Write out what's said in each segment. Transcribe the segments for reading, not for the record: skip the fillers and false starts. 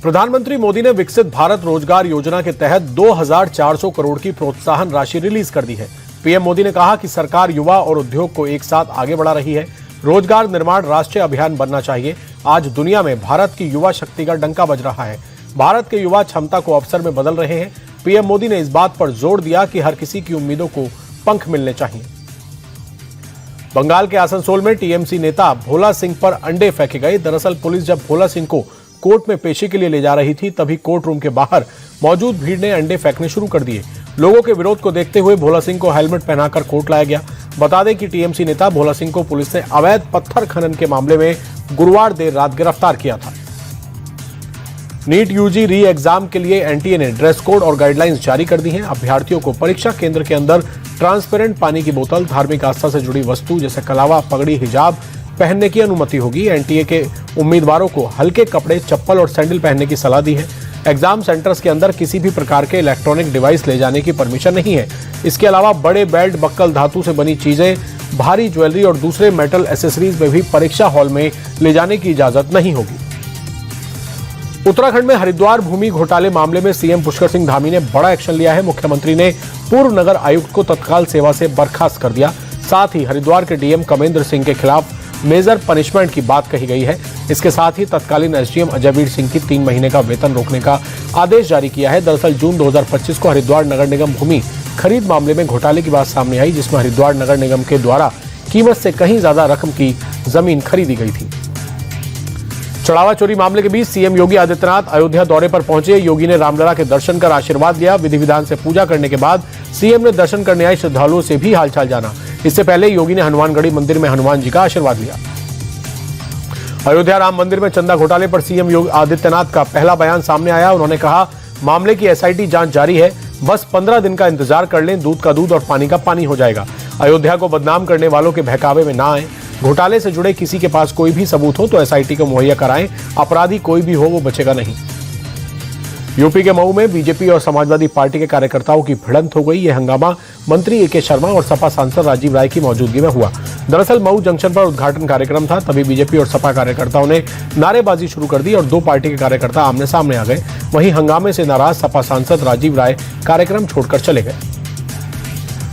प्रधानमंत्री मोदी ने विकसित भारत रोजगार योजना के तहत 2400 करोड़ की प्रोत्साहन राशि रिलीज कर दी है। पीएम मोदी ने कहा कि सरकार युवा और उद्योग को एक साथ आगे बढ़ा रही है। रोजगार निर्माण राष्ट्रीय अभियान बनना चाहिए। आज दुनिया में भारत की युवा शक्ति का डंका बज रहा है। भारत के युवा क्षमता को अवसर में बदल रहे हैं। पीएम मोदी ने इस बात पर जोर दिया कि हर किसी की उम्मीदों को पंख मिलने चाहिए। बंगाल के आसनसोल में टीएमसी नेता भोला सिंह पर अंडे फेंके गए। दरअसल पुलिस जब भोला सिंह को कोर्ट में पेशी के लिए ले जा रही थी, तभी कोर्ट रूम के बाहर मौजूद भीड़ ने अंडे फेंकने शुरू कर दिए। लोगों के विरोध को देखते हुए भोला सिंह को हेलमेट पहनाकर कोर्ट लाया गया। बता दें कि टीएमसी नेता भोला सिंह को पुलिस ने अवैध पत्थर खनन के मामले में गुरुवार देर रात गिरफ्तार किया था। नीट यूजी री एग्जाम के लिए एनटीए ने ड्रेस कोड और गाइडलाइंस जारी कर दी हैं। अभ्यर्थियों को परीक्षा केंद्र के अंदर ट्रांसपेरेंट पानी की बोतल, धार्मिक आस्था से जुड़ी वस्तु जैसे कलावा, पगड़ी, हिजाब पहनने की अनुमति होगी। एनटीए के उम्मीदवारों को हल्के कपड़े, चप्पल और सैंडल पहनने की सलाह दी है। एग्जाम सेंटर्स के अंदर किसी भी प्रकार के इलेक्ट्रॉनिक डिवाइस ले जाने की परमिशन नहीं है। इसके अलावा बड़े बेल्ट, बक्कल, धातु से बनी चीजें, भारी ज्वेलरी और दूसरे मेटल एसेसरीज में भी परीक्षा हॉल में ले जाने की इजाजत नहीं होगी। उत्तराखंड में हरिद्वार भूमि घोटाले मामले में सीएम पुष्कर सिंह धामी ने बड़ा एक्शन लिया है। मुख्यमंत्री ने पूर्व नगर आयुक्त को तत्काल सेवा से बर्खास्त कर दिया। साथ ही हरिद्वार के डीएम कमेंद्र सिंह के खिलाफ मेजर पनिशमेंट की बात कही गई है। इसके साथ ही तत्कालीन एसडीएम अजयवीर सिंह की 3 महीने का वेतन रोकने का आदेश जारी किया है। दरअसल जून 2025 को हरिद्वार नगर निगम भूमि खरीद मामले में घोटाले की बात सामने आई, जिसमें हरिद्वार नगर निगम के द्वारा कीमत से कहीं ज्यादा रकम की जमीन खरीदी गई थी। चढ़ावा चोरी मामले के बीच सीएम योगी आदित्यनाथ अयोध्या दौरे पर पहुंचे। योगी ने रामलला के दर्शन कर आशीर्वाद लिया। विधि विधान से पूजा करने के बाद सीएम ने दर्शन करने आए श्रद्धालुओं से भी हालचाल जाना। इससे पहले योगी ने हनुमानगढ़ी मंदिर में हनुमान जी का आशीर्वाद लिया। अयोध्या राम मंदिर में चंदा घोटाले पर सीएम योगी आदित्यनाथ का पहला बयान सामने आया। उन्होंने कहा, मामले की एसआईटी जांच जारी है, बस 15 दिन का इंतजार कर लें, दूध का दूध और पानी का पानी हो जाएगा। अयोध्या को बदनाम करने वालों के बहकावे में ना आए। घोटाले से जुड़े किसी के पास कोई भी सबूत हो तो एसआईटी को मुहैया कराएं। अपराधी कोई भी हो वो बचेगा नहीं। यूपी के मऊ में बीजेपी और समाजवादी पार्टी के कार्यकर्ताओं की भिड़ंत हो गई। यह हंगामा मंत्री एके शर्मा और सपा सांसद राजीव राय की मौजूदगी में हुआ। दरअसल मऊ जंक्शन पर उद्घाटन कार्यक्रम था, तभी बीजेपी और सपा कार्यकर्ताओं ने नारेबाजी शुरू कर दी और 2 पार्टी के कार्यकर्ता आमने सामने आ गए। वहीं हंगामे से नाराज सपा सांसद राजीव राय कार्यक्रम छोड़कर चले गए।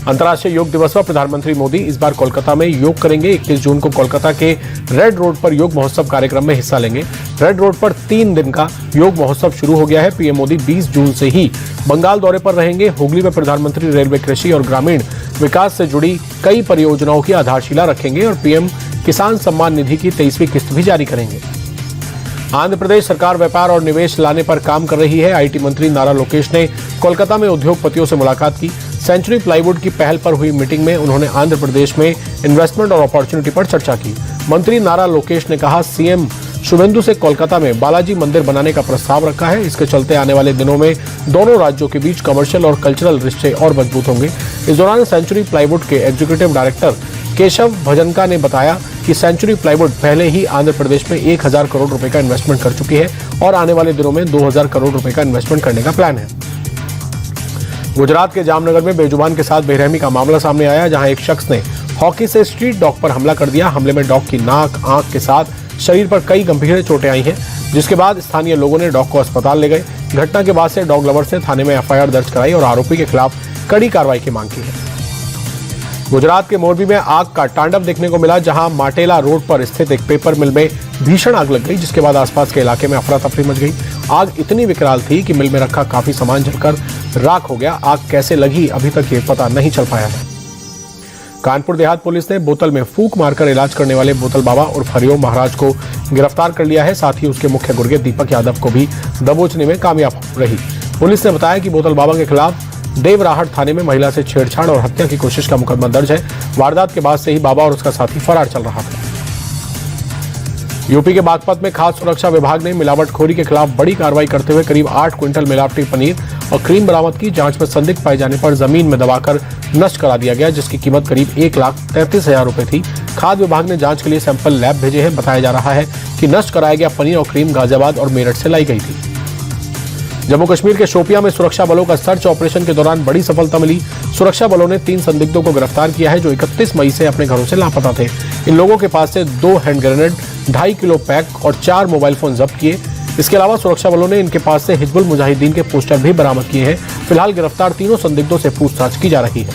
अंतर्राष्ट्रीय योग दिवस पर प्रधानमंत्री मोदी इस बार कोलकाता में योग करेंगे। 21 जून को कोलकाता के रेड रोड पर योग महोत्सव कार्यक्रम में हिस्सा लेंगे। रेड रोड पर 3 दिन का योग महोत्सव शुरू हो गया है। पीएम मोदी 20 जून से ही बंगाल दौरे पर रहेंगे। हुगली में प्रधानमंत्री रेलवे, कृषि और ग्रामीण विकास से जुड़ी कई परियोजनाओं की आधारशिला रखेंगे और पीएम किसान सम्मान निधि की 23वीं किस्त भी जारी करेंगे। आंध्र प्रदेश सरकार व्यापार और निवेश लाने पर काम कर रही है। आईटी मंत्री नारा लोकेश ने कोलकाता में उद्योगपतियों से मुलाकात की। सेंचुरी प्लाईवुड की पहल पर हुई मीटिंग में उन्होंने आंध्र प्रदेश में इन्वेस्टमेंट और अपॉर्चुनिटी पर चर्चा की। मंत्री नारा लोकेश ने कहा, सीएम शुभेंदु से कोलकाता में बालाजी मंदिर बनाने का प्रस्ताव रखा है। इसके चलते आने वाले दिनों में दोनों राज्यों के बीच कमर्शियल और कल्चरल रिश्ते और मजबूत होंगे। इस दौरान सेंचुरी प्लाईवुड के एग्जीक्यूटिव डायरेक्टर केशव भजनका ने बताया कि सेंचुरी प्लाईवुड पहले ही आंध्र प्रदेश में 1000 करोड़ रुपए का इन्वेस्टमेंट कर चुकी है और आने वाले दिनों में 2000 करोड़ रुपए का इन्वेस्टमेंट करने का प्लान है। गुजरात के जामनगर में बेजुबान के साथ बेरहमी का मामला सामने आया, जहां एक शख्स ने हॉकी से स्ट्रीट डॉग पर हमला कर दिया। हमले में डॉग की नाक, आंख के साथ शरीर पर कई गंभीर चोटें आई हैं, जिसके बाद स्थानीय लोगों ने डॉग को अस्पताल ले गए। घटना के बाद से डॉग लवर्स ने थाने में एफआईआर दर्ज कराई और आरोपी के खिलाफ कड़ी कार्रवाई की मांग की है। गुजरात के मोरबी में आग का तांडव देखने को मिला, जहां माटेला रोड पर स्थित एक पेपर मिल में भीषण आग लग गई, जिसके बाद आसपास के इलाके में अफरा तफरी मच गई। आग इतनी विकराल थी कि मिल में रखा काफी सामान जलकर राख हो गया। आग कैसे लगी अभी तक ये पता नहीं चल पाया है। कानपुर देहात पुलिस ने बोतल में फूंक मारकर इलाज करने वाले बोतल बाबा और हरिओम महाराज को गिरफ्तार कर लिया है। साथ ही उसके मुख्य गुर्गे दीपक यादव को भी दबोचने में कामयाब रही। पुलिस ने बताया कि बोतल बाबा के खिलाफ देवराहट थाने में महिला से छेड़छाड़ और हत्या की कोशिश का मुकदमा दर्ज है। वारदात के बाद से ही बाबा और उसका साथी फरार चल रहा था। यूपी के बागपत में खाद्य सुरक्षा विभाग ने मिलावटखोरी के खिलाफ बड़ी कार्रवाई करते हुए करीब 8 क्विंटल मिलावटी पनीर और क्रीम बरामद की। जांच में संदिग्ध पाए जाने पर जमीन में दबाकर नष्ट करा दिया गया, जिसकी कीमत करीब 1,33,000 रुपए थी। खाद्य विभाग ने जांच के लिए सैंपल लैब भेजे हैं। बताया जा रहा है कि नष्ट कराया गया पनीर और क्रीम गाजियाबाद और मेरठ से लाई गई थी। जम्मू कश्मीर के शोपियां में सुरक्षा बलों का सर्च ऑपरेशन के दौरान बड़ी सफलता मिली। सुरक्षा बलों ने 3 संदिग्धों को गिरफ्तार किया है, जो 31 मई से अपने घरों से लापता थे। इन लोगों के पास से 2 हैंड ग्रेनेड, 2.5 किलो पैक और 4 मोबाइल फोन जब्त किए। इसके अलावा सुरक्षा बलों ने इनके पास से हिजबुल मुजाहिदीन के पोस्टर भी बरामद किए हैं। फिलहाल गिरफ्तार तीनों संदिग्धों से पूछताछ की जा रही है।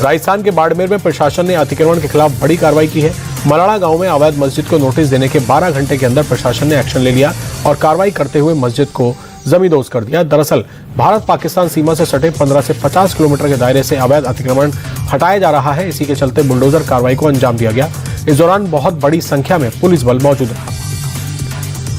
राजस्थान के बाड़मेर में प्रशासन ने अतिक्रमण के खिलाफ बड़ी कार्रवाई की है। मलाड़ा गांव में अवैध मस्जिद को नोटिस देने के 12 घंटे के अंदर प्रशासन ने एक्शन ले लिया और कार्रवाई करते हुए मस्जिद को जमींदोज कर दिया। दरअसल भारत पाकिस्तान सीमा से सटे 15 से 50 किलोमीटर के दायरे से अवैध अतिक्रमण हटाया जा रहा है। इसी के चलते बुलडोजर कार्रवाई को अंजाम दिया गया। इस दौरान बहुत बड़ी संख्या में पुलिस बल मौजूद रहा।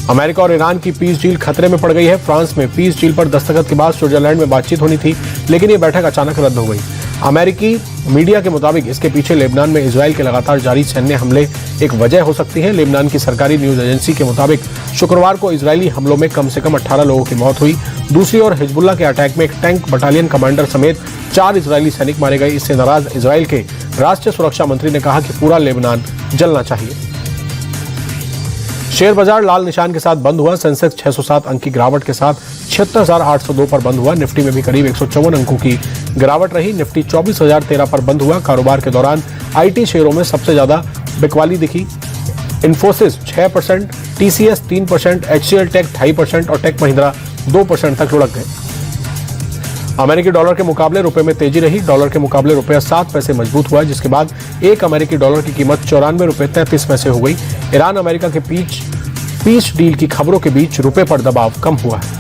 अमेरिका और ईरान की पीस डील खतरे में पड़ गई है। फ्रांस में पीस डील पर दस्तखत के बाद स्विट्जरलैंड में बातचीत होनी थी, लेकिन ये बैठक अचानक रद्द हो गई। अमेरिकी मीडिया के मुताबिक इसके पीछे लेबनान में इजराइल के लगातार जारी सैन्य हमले एक वजह हो सकती है। लेबनान की सरकारी न्यूज एजेंसी के मुताबिक शुक्रवार को इजरायली हमलों में कम से कम 18 लोगों की मौत हुई। दूसरी ओर हिजबुल्लाह के अटैक में एक टैंक बटालियन कमांडर समेत 4 इजरायली सैनिक मारे गए। इससे नाराज इजराइल के राष्ट्रीय सुरक्षा मंत्री ने कहा कि पूरा लेबनान जलना चाहिए। शेयर बाजार लाल निशान के साथ बंद हुआ। सेंसेक्स 607 अंक की गिरावट के साथ 76,802 पर बंद हुआ। निफ्टी में भी करीब 154 अंकों की गिरावट रही। निफ्टी 24,013 पर बंद हुआ। कारोबार के दौरान आईटी शेयरों में सबसे ज्यादा बिकवाली दिखी। इन्फोसिस 6%, टीसीएस 3%, एचसीएल टेक 2.5% और टेक महिंद्रा 2% तक लुढ़क गए। अमेरिकी डॉलर के मुकाबले रुपए में तेजी रही। डॉलर के मुकाबले रुपया 7 पैसे मजबूत हुआ, जिसके बाद एक अमेरिकी डॉलर की कीमत 94 रुपए 33 पैसे हो गई। ईरान अमेरिका के पीस डील की खबरों के बीच रुपए पर दबाव कम हुआ है।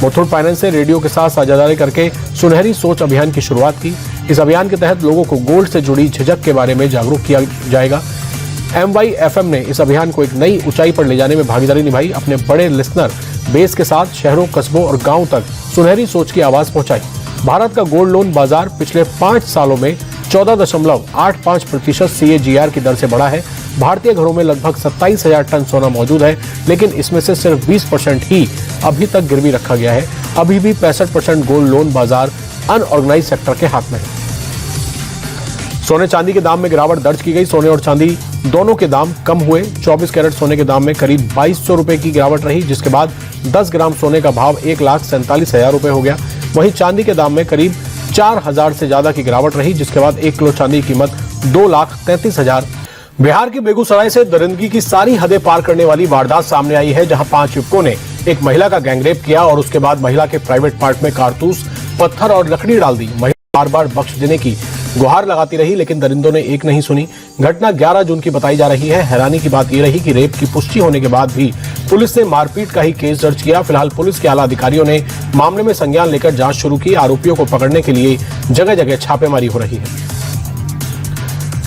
मुथूट फाइनेंस ने रेडियो के साथ साझेदारी करके सुनहरी सोच अभियान की शुरुआत की। इस अभियान के तहत लोगों को गोल्ड से जुड़ी झिझक के बारे में जागरूक किया जाएगा। MYFM ने इस अभियान को एक नई ऊंचाई पर ले जाने में भागीदारी निभाई। अपने बड़े लिसनर बेस के साथ शहरों, कस्बों और गांवों तक सुनहरी सोच की आवाज पहुंचाई। भारत का गोल्ड लोन बाजार पिछले 5 सालों में 14.85% CAGR की दर से बढ़ा है। भारतीय घरों में लगभग 27,000 टन सोना मौजूद है, लेकिन इसमें से सिर्फ 20% ही अभी तक गिरवी रखा गया है। अभी भी 65% गोल्ड लोन बाजार अनऑर्गेनाइज सेक्टर के हाथ में है। सोने चांदी के दाम में गिरावट दर्ज की गई। सोने और चांदी दोनों के दाम कम हुए। 24 कैरेट सोने के दाम में करीब 2200 रुपए की गिरावट रही, जिसके बाद 10 ग्राम सोने का भाव 1,47,000 रुपए हो गया। वहीं चांदी के दाम में करीब 4,000 से ज्यादा की गिरावट रही, जिसके बाद 1 किलो चांदी की कीमत 2,33,000। बिहार के बेगूसराय से दरिंदगी की सारी हदें पार करने वाली वारदात सामने आई है, जहां 5 युवकों ने एक महिला का गैंगरेप किया और उसके बाद महिला के प्राइवेट पार्ट में कारतूस, पत्थर और लकड़ी डाल दी। महिला बार-बार बख्श देने की गुहार लगाती रही, लेकिन दरिंदों ने एक नहीं सुनी। घटना 11 जून की बताई जा रही है। हैरानी की बात यह रही कि रेप की पुष्टि होने के बाद भी पुलिस ने मारपीट का ही केस दर्ज किया। फिलहाल पुलिस के आला अधिकारियों ने मामले में संज्ञान लेकर जांच शुरू की। आरोपियों को पकड़ने के लिए जगह जगह छापेमारी हो रही है।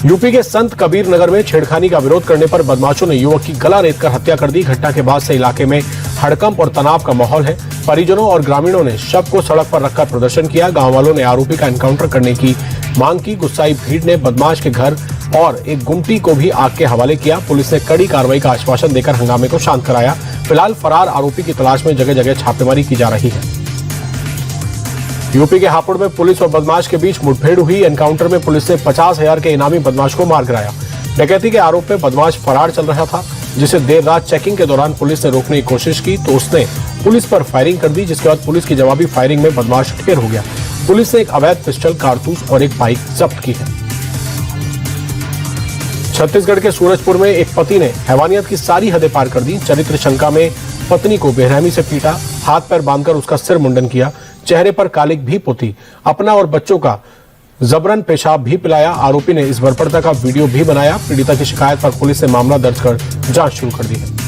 यूपी के संत कबीर नगर में छेड़खानी का विरोध करने पर बदमाशों ने युवक की गला रेतकर हत्या कर दी। घटना के बाद से इलाके में हड़कंप और तनाव का माहौल है। परिजनों और ग्रामीणों ने शव को सड़क पर रखकर प्रदर्शन किया। गांव वालों ने आरोपी का एनकाउंटर करने की मांग की। गुस्साई भीड़ ने बदमाश के घर और एक गुमटी को भी आग के हवाले किया। पुलिस ने कड़ी कार्रवाई का आश्वासन देकर हंगामे को शांत कराया। फिलहाल फरार आरोपी की तलाश में जगह जगह छापेमारी की जा रही है। यूपी के हापुड़ में पुलिस और बदमाश के बीच मुठभेड़ हुई। एनकाउंटर में पुलिस ने 50,000 के इनामी बदमाश को मार गिराया। डकैती के आरोप में बदमाश फरार चल रहा था, जिसे देर रात चेकिंग के दौरान पुलिस ने रोकने की कोशिश की तो उसने पुलिस पर फायरिंग कर दी, जिसके बाद पुलिस की जवाबी फायरिंग में बदमाश ढेर हो गया। पुलिस ने एक अवैध पिस्टल, कारतूस और एक बाइक जब्त की है। छत्तीसगढ़ के सूरजपुर में एक पति ने हैवानियत की सारी हदें पार कर दी। चरित्र शंका में पत्नी को बेरहमी से पीटा, हाथ पैर बांधकर उसका सिर मुंडन किया, चेहरे पर कालिक भी पोती, अपना और बच्चों का जबरन पेशाब भी पिलाया। आरोपी ने इस बर्बरता का वीडियो भी बनाया। पीड़िता की शिकायत पर पुलिस ने मामला दर्ज कर जांच शुरू कर दी है।